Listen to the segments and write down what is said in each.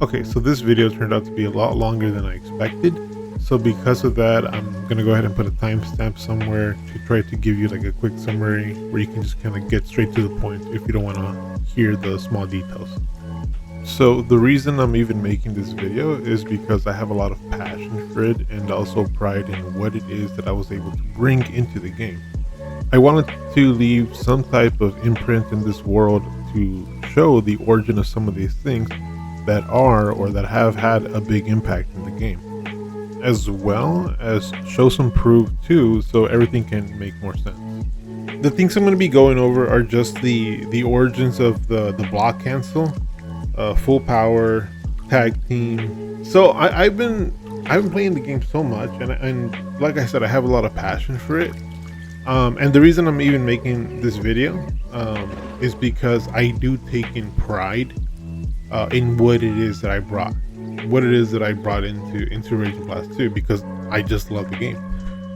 Okay, so this video turned out to be a lot longer than I expected. So because of that, I'm gonna go ahead and put a timestamp somewhere to try to give you like a quick summary where you can just kind of get straight to the point if you don't want to hear the small details. So the reason I'm even making this video is because I have a lot of passion for it and also pride in what it is that I was able to bring into the game. I wanted to leave some type of imprint in this world to show the origin of some of these things that are or that have had a big impact in the game, as well as show some proof too, so everything can make more sense. The things I'm going to be going over are just the origins of the block cancel, full power, tag team. So I've been playing the game so much, and like I said, I have a lot of passion for it. And the reason I'm even making this video is because I do take in pride in what it is that I brought into Rage and Blast 2, because I just love the game.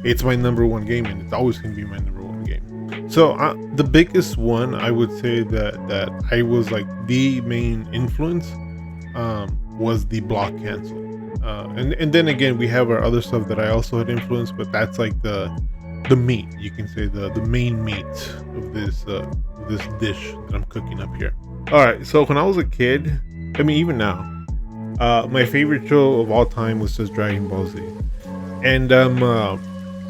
It's my number one game, and it's always going to be my number one game. So the biggest one, I would say that I was like the main influence was the block cancel, and then again we have our other stuff that I also had influenced, but that's like the meat, you can say, the main meat of this dish that I'm cooking up here. All right, so when I was a kid, I mean even now, my favorite show of all time was just Dragon Ball Z, and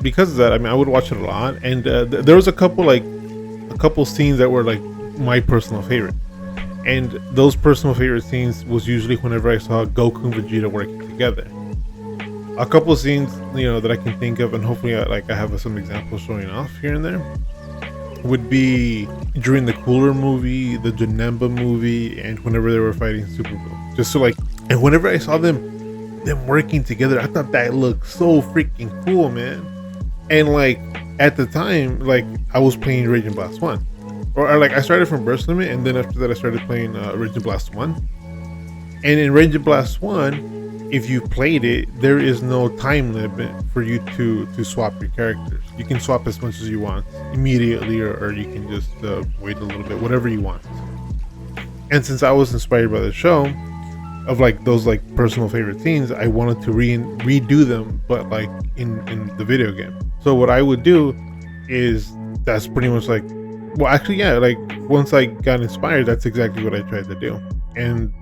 because of that, I mean I would watch it a lot, and there was a couple scenes that were like my personal favorite, and those personal favorite scenes was usually whenever I saw Goku and Vegeta working together. A couple of scenes, that I can think of, and hopefully I have some examples showing off here and there, would be during the Cooler movie, the Janemba movie, and whenever they were fighting Supergirl. Just so and whenever I saw them working together, I thought that looked so freaking cool, man. And at the time, I was playing Rage and Blast 1, or I started from Burst Limit, and then after that I started playing Rage and Blast 1. And in Rage and Blast 1, if you played it, there is no time limit for you to swap your characters. You can swap as much as you want immediately, or you can just wait a little bit, whatever you want. And since I was inspired by the show of those personal favorite scenes, I wanted to redo them, but in the video game. So what I would do is, that's pretty much once I got inspired, that's exactly what I tried to do. And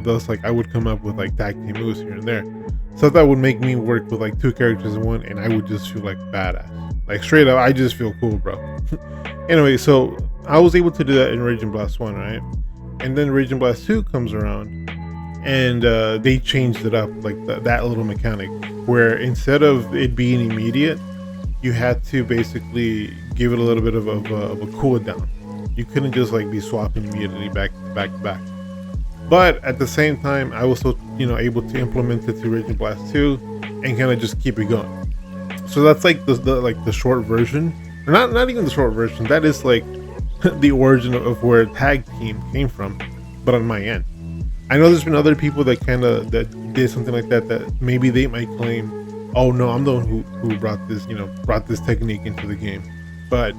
thus I would come up with tag team moves here and there, so that would make me work with two characters in one, and I would just feel badass, straight up. I just feel cool, bro. Anyway, so I was able to do that in Rage and Blast 1, right? And then Rage and Blast 2 comes around, and they changed it up, that little mechanic where instead of it being immediate, you had to basically give it a little bit of a cooldown. You couldn't just be swapping immediately back to back. But at the same time, I was still, able to implement it to Rage and Blast 2 and kind of just keep it going. So that's the short version, or not even the short version. That is the origin of where tag team came from, but on my end. I know there's been other people that that did something like that maybe they might claim, oh no, I'm the one who brought this technique into the game. But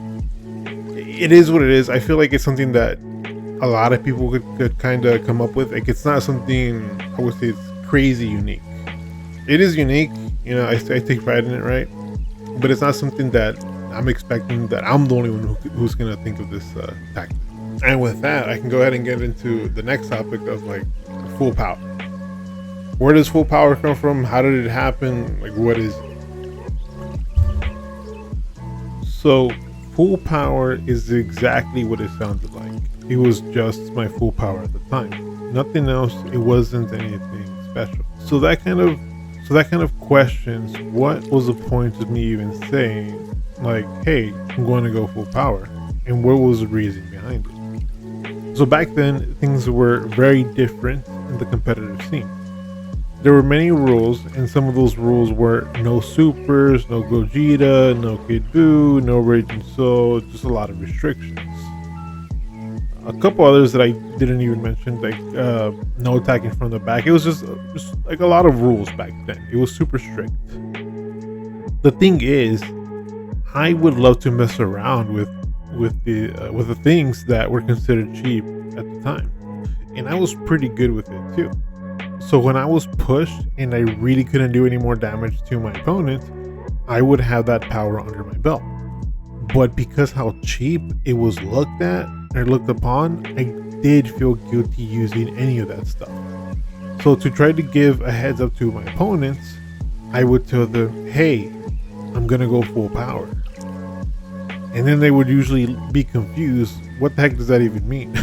it is what it is. I feel like it's something that a lot of people could kind of come up with. It's not something I would say it's crazy unique. It is unique, I take pride in it, right? But it's not something that I'm expecting that I'm the only one who's gonna think of this tactic. And with that, I can go ahead and get into the next topic of full power. Where does full power come from? How did it happen? What is it? So full power is exactly what it sounded like. It was just my full power at the time. Nothing else. It wasn't anything special. So that kind of questions what was the point of me even saying hey, I'm going to go full power, and what was the reason behind it? So back then, things were very different in the competitive scene. There were many rules, and some of those rules were no supers, no Gogeta, no Kid Buu, no Raging Soul, just a lot of restrictions. A couple others that I didn't even mention, no attacking from the back. It was just a lot of rules back then. It was super strict. The thing is, I would love to mess around with the things that were considered cheap at the time, and I was pretty good with it too. So when I was pushed and I really couldn't do any more damage to my opponent, I would have that power under my belt. But because how cheap it was looked at or looked upon, I did feel guilty using any of that stuff. So to try to give a heads up to my opponents, I would tell them, hey, I'm gonna go full power. And then they would usually be confused. What the heck does that even mean?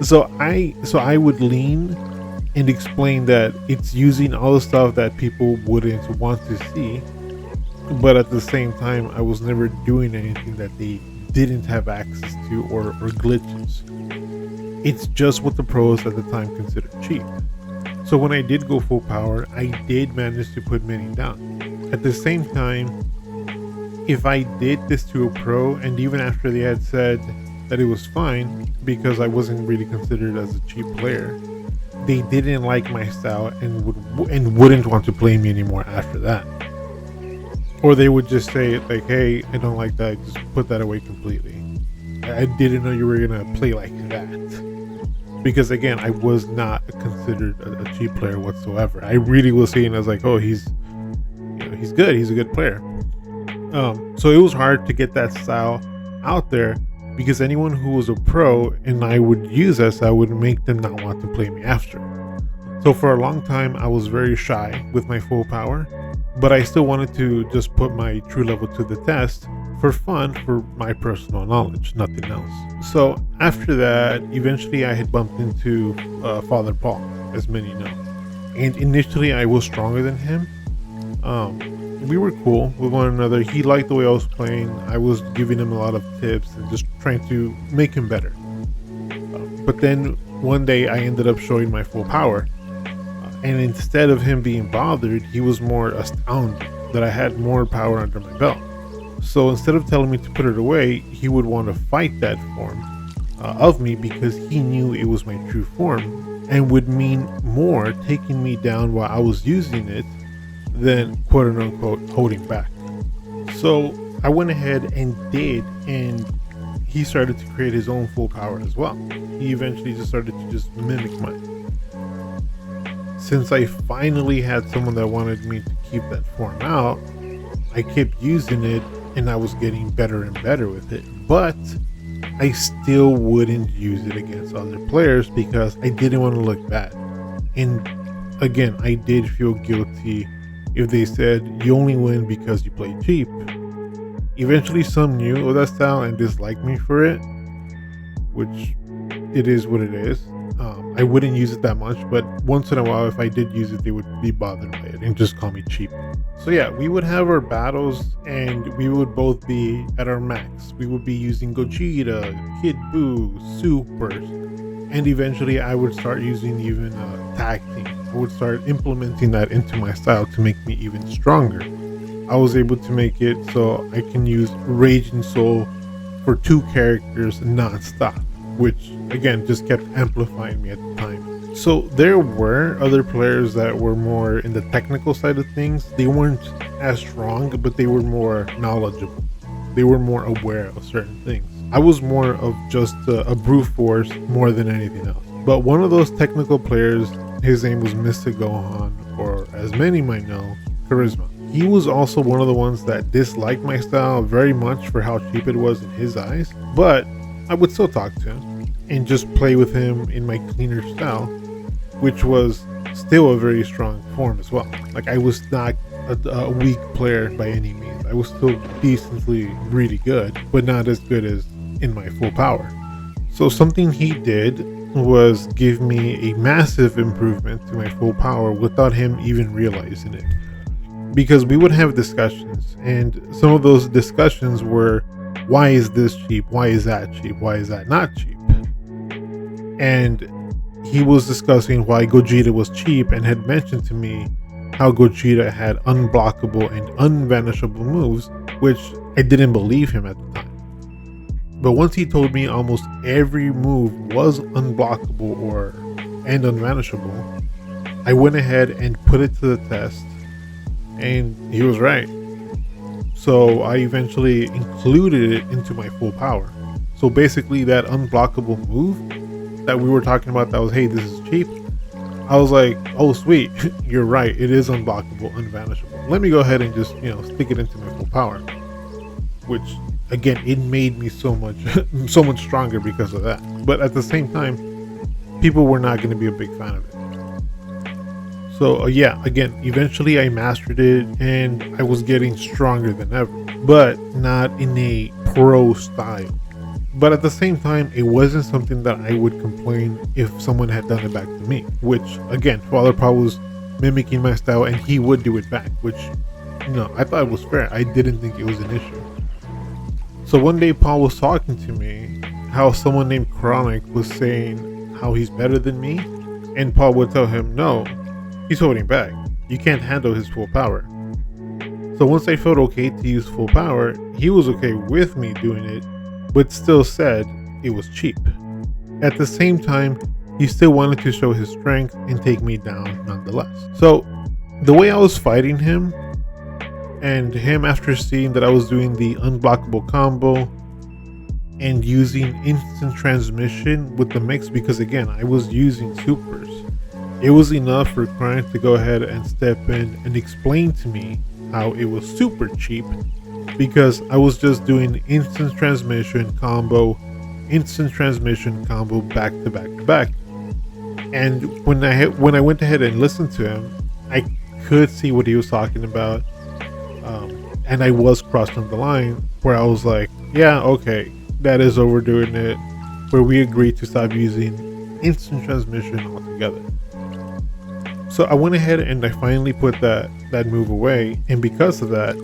So I would lean and explain that it's using all the stuff that people wouldn't want to see, but at the same time I was never doing anything that they didn't have access to or glitches. It's just what the pros at the time considered cheap. So when I did go full power, I did manage to put many down. At the same time, if I did this to a pro, and even after they had said that it was fine because I wasn't really considered as a cheap player, they didn't like my style and wouldn't want to play me anymore after that. Or they would just say like, hey, I don't like that, just put that away completely. I didn't know you were gonna play like that. Because again, I was not considered a cheap player whatsoever. I really was seeing as like, oh, he's good, he's a good player. So it was hard to get that style out there, because anyone who was a pro and I would use that style would make them not want to play me after. So for a long time I was very shy with my full power, but I still wanted to just put my true level to the test for fun, for my personal knowledge, nothing else. So after that, eventually I had bumped into Father Paul, as many know. And initially I was stronger than him. We were cool with one another. He liked the way I was playing. I was giving him a lot of tips and just trying to make him better. But then one day I ended up showing my full power. And instead of him being bothered, he was more astounded that I had more power under my belt. So instead of telling me to put it away, he would want to fight that form of me, because he knew it was my true form and would mean more taking me down while I was using it than quote unquote holding back. So I went ahead and did, and he started to create his own full power as well. He eventually just started to just mimic mine. Since I finally had someone that wanted me to keep that form out, I kept using it and I was getting better and better with it, but I still wouldn't use it against other players because I didn't want to look bad. And again, I did feel guilty if they said you only win because you play cheap. Eventually some knew of that style and disliked me for it, which it is what it is. I wouldn't use it that much, but once in a while if I did use it, they would be bothered by it and just call me cheap. So yeah, we would have our battles and we would both be at our max. We would be using Gogeta, Kid Buu, Supers, and eventually I would start using even tag team. I would start implementing that into my style to make me even stronger. I was able to make it so I can use Raging Soul for 2 characters non-stop, which again just kept amplifying me at the time. So there were other players that were more in the technical side of things. They weren't as strong, but they were more knowledgeable. They were more aware of certain things. I was more of just a brute force more than anything else. But one of those technical players, his name was Mr. Gohan, or as many might know, Charisma. He was also one of the ones that disliked my style very much for how cheap it was in his eyes, but I would still talk to him and just play with him in my cleaner style, which was still a very strong form as well. Like, I was not a weak player by any means. I was still decently really good, but not as good as in my full power. So something he did was give me a massive improvement to my full power without him even realizing it. Because we would have discussions, and some of those discussions were, why is this cheap? Why is that cheap? Why is that not cheap? And he was discussing why Gogeta was cheap and had mentioned to me how Gogeta had unblockable and unvanishable moves, which I didn't believe him at the time. But once he told me almost every move was unblockable and unvanishable, I went ahead and put it to the test, and he was right. So I eventually included it into my full power. So basically that unblockable move that we were talking about, that was, hey, this is cheap, I was like, oh sweet, you're right, it is unblockable, unvanishable. Let me go ahead and just, stick it into my full power. Which again, it made me so much so much stronger because of that. But at the same time, people were not going to be a big fan of it. So yeah, again, eventually I mastered it and I was getting stronger than ever, but not in a pro style. But at the same time, it wasn't something that I would complain if someone had done it back to me, which again, Father Paul was mimicking my style and he would do it back, which, I thought it was fair. I didn't think it was an issue. So one day Paul was talking to me how someone named Chronic was saying how he's better than me, and Paul would tell him, no, he's holding back. You can't handle his full power. So once I felt okay to use full power, he was okay with me doing it, but still said it was cheap. At the same time, he still wanted to show his strength and take me down nonetheless. So the way I was fighting him, and him after seeing that I was doing the unblockable combo and using instant transmission with the mix, because again, I was using supers, it was enough for Chronic to go ahead and step in and explain to me how it was super cheap, because I was just doing instant transmission combo back to back to back. And when I went ahead and listened to him, I could see what he was talking about. And I was crossing the line where I was like, yeah, okay, that is overdoing it, where we agreed to stop using instant transmission altogether. So I went ahead and I finally put that move away, and because of that,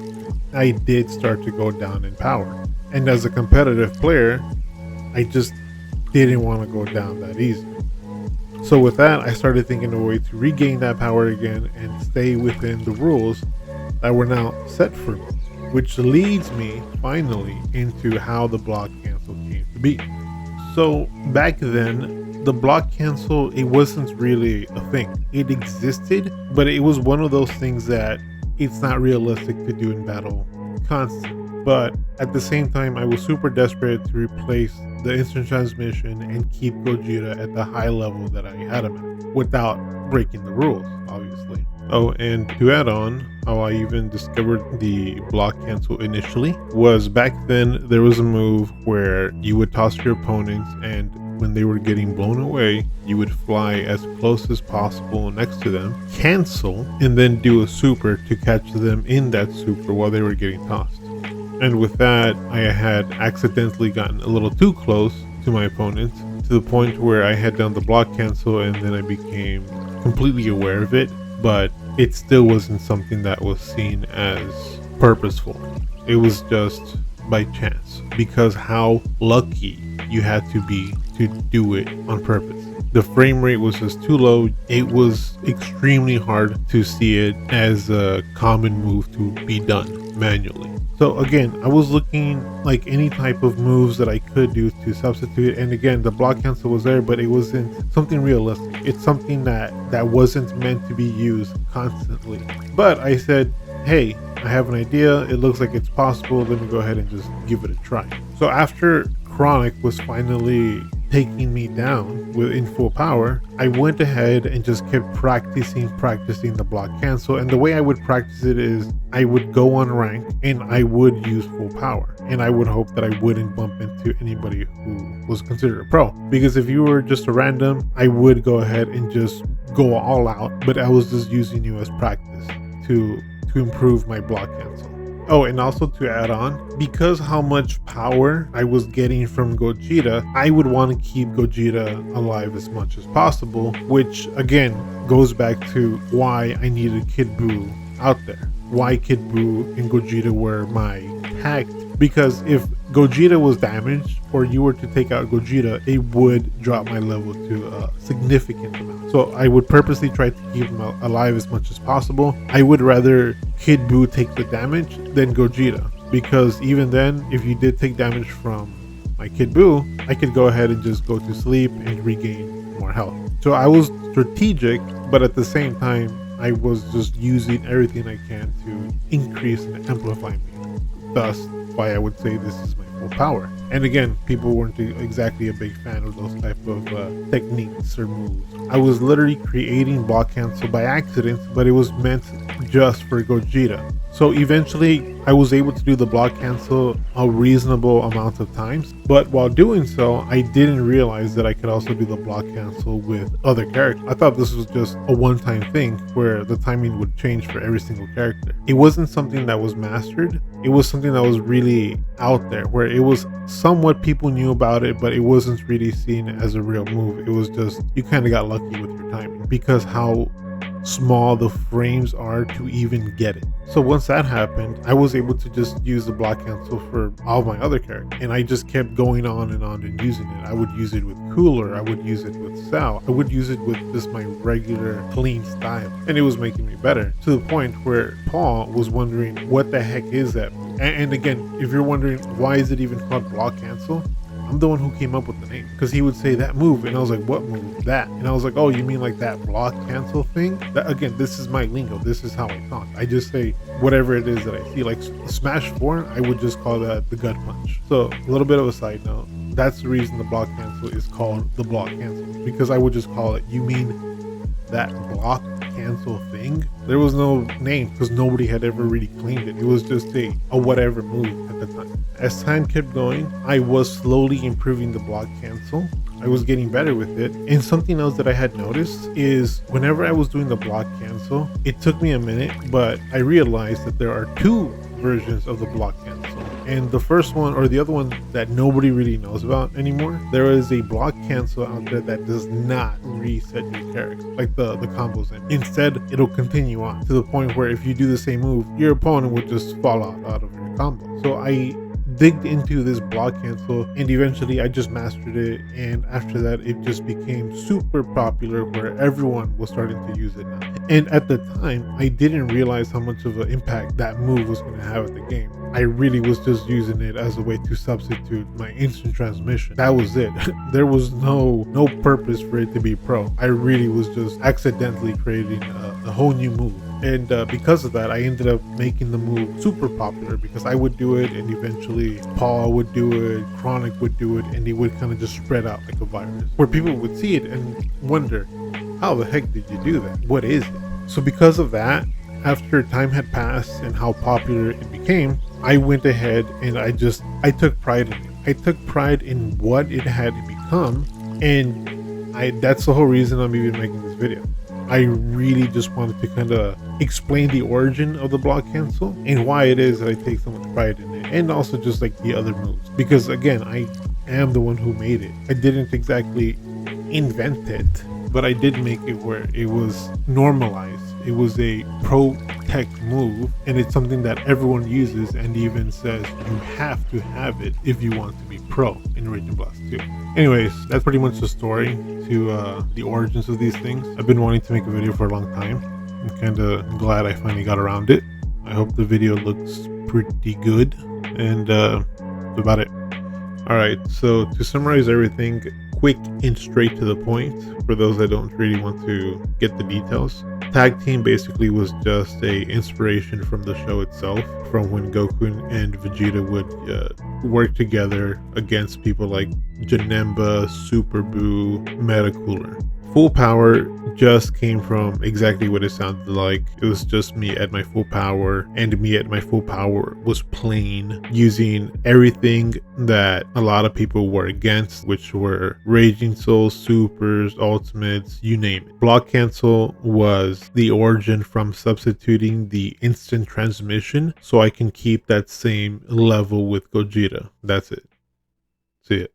I did start to go down in power. And as a competitive player, I just didn't want to go down that easy. So with that, I started thinking of a way to regain that power again and stay within the rules that were now set for me, which leads me finally into how the block cancel came to be. So back then, the block cancel, it wasn't really a thing. It existed, but it was one of those things that it's not realistic to do in battle constantly. But at the same time, I was super desperate to replace the instant transmission and keep Gogeta at the high level that I had him at without breaking the rules, obviously. Oh, and to add on, how I even discovered the block cancel initially was back then there was a move where you would toss your opponents, and when they were getting blown away, you would fly as close as possible next to them, cancel, and then do a super to catch them in that super while they were getting tossed. And with that, I had accidentally gotten a little too close to my opponent, to the point where I had done the block cancel, and then I became completely aware of it, but it still wasn't something that was seen as purposeful. It was just by chance, because how lucky you had to be to do it on purpose. The frame rate was just too low. It was extremely hard to see it as a common move to be done manually. So again, I was looking like any type of moves that I could do to substitute. And again, the block cancel was there, but it wasn't something realistic. It's something that wasn't meant to be used constantly. But I said, hey, I have an idea. It looks like it's possible. Let me go ahead and just give it a try. So after Chronic was finally taking me down in full power, I went ahead and just kept practicing the block cancel. And the way I would practice it is I would go on rank and I would use full power, and I would hope that I wouldn't bump into anybody who was considered a pro, because if you were just a random, I would go ahead and just go all out, but I was just using you as practice to improve my block cancel. Oh, and also to add on, because how much power I was getting from Gogeta, I would want to keep Gogeta alive as much as possible, which again goes back to why I needed Kid Buu out there. Why Kid Buu and Gogeta were my pact, because if Gogeta was damaged or you were to take out Gogeta, it would drop my level to a significant amount. So I would purposely try to keep him alive as much as possible. I would rather Kid Buu take the damage than Gogeta, because even then, if you did take damage from my Kid Buu, I could go ahead and just go to sleep and regain more health. So I was strategic, but at the same time, I was just using everything I can to increase and amplify me. Thus, why I would say this is my full power. And again, people weren't exactly a big fan of those type of techniques or moves. I was literally creating block cancel by accident, but it was meant just for Gogeta. So eventually I was able to do the block cancel a reasonable amount of times, but while doing so, I didn't realize that I could also do the block cancel with other characters. I thought this was just a one-time thing where the timing would change for every single character. It wasn't something that was mastered. It was something that was really out there, where it was somewhat people knew about it, but it wasn't really seen as a real move. It was just, you kind of got lucky with your timing because how small the frames are to even get it. So once that happened, I was able to just use the block cancel for all my other characters, and I just kept going on and using it. I would use it with Cooler, I would use it with Sal, I would use it with just my regular clean style, and it was making me better, to the point where Paul was wondering what the heck is that. And again, if you're wondering why is it even called block cancel, I'm the one who came up with the name, because he would say that move and I was like, what move? That. And I was like, oh, you mean like that block cancel thing? That, again, this is my lingo, this is how I talk. I just say whatever it is that I see. Like Smash 4, I would just call that the gut punch. So a little bit of a side note, that's the reason the block cancel is called the block cancel, because I would just call it, you mean that block cancel thing? There was no name because nobody had ever really claimed it. It was just a whatever move at the time. As time kept going, I was slowly improving the block cancel. I was getting better with it. And something else that I had noticed is whenever I was doing the block cancel, it took me a minute, but I realized that there are two versions of the block cancel. And the first one, or the other one that nobody really knows about anymore, there is a block cancel out there that does not reset your character, like the combos in. Instead, it'll continue on to the point where if you do the same move, your opponent will just fall out of your combo. So I digged into this block cancel and eventually I just mastered it, and after that it just became super popular where everyone was starting to use it now. And at the time I didn't realize how much of an impact that move was going to have at the game. I really was just using it as a way to substitute my instant transmission. That was it. There was no purpose for it to be pro. I really was just accidentally creating a whole new move. And because of that, I ended up making the move super popular because I would do it, and eventually Paul would do it, Chronic would do it, and it would kind of just spread out like a virus, where people would see it and wonder, how the heck did you do that? What is it? So because of that, after time had passed and how popular it became, I went ahead and I took pride in it. I took pride in what it had become, and that's the whole reason I'm even making this video. I really just wanted to kind of explain the origin of the block cancel and why it is that I take so much pride in it, and also just like the other moves, because again, I am the one who made it. I didn't exactly invent it, but I did make it where it was normalized. It was a pro tech move, and it's something that everyone uses and even says you have to have it if you want to be pro in Rage and Blast 2. Anyways, that's pretty much the story to the origins of these things. I've been wanting to make a video for a long time. I'm kind of glad I finally got around it. I hope the video looks pretty good, and that's about it. Alright, so to summarize everything, quick and straight to the point for those that don't really want to get the details. Tag team basically was just a inspiration from the show itself, from when Goku and Vegeta would work together against people like Janemba, Super Buu, Metacooler. Full power just came from exactly what it sounded like. It was just me at my full power, and me at my full power was plain, using everything that a lot of people were against, which were Raging Souls, Supers, Ultimates, you name it. Block cancel was the origin from substituting the instant transmission so I can keep that same level with Gogeta. That's it. See ya.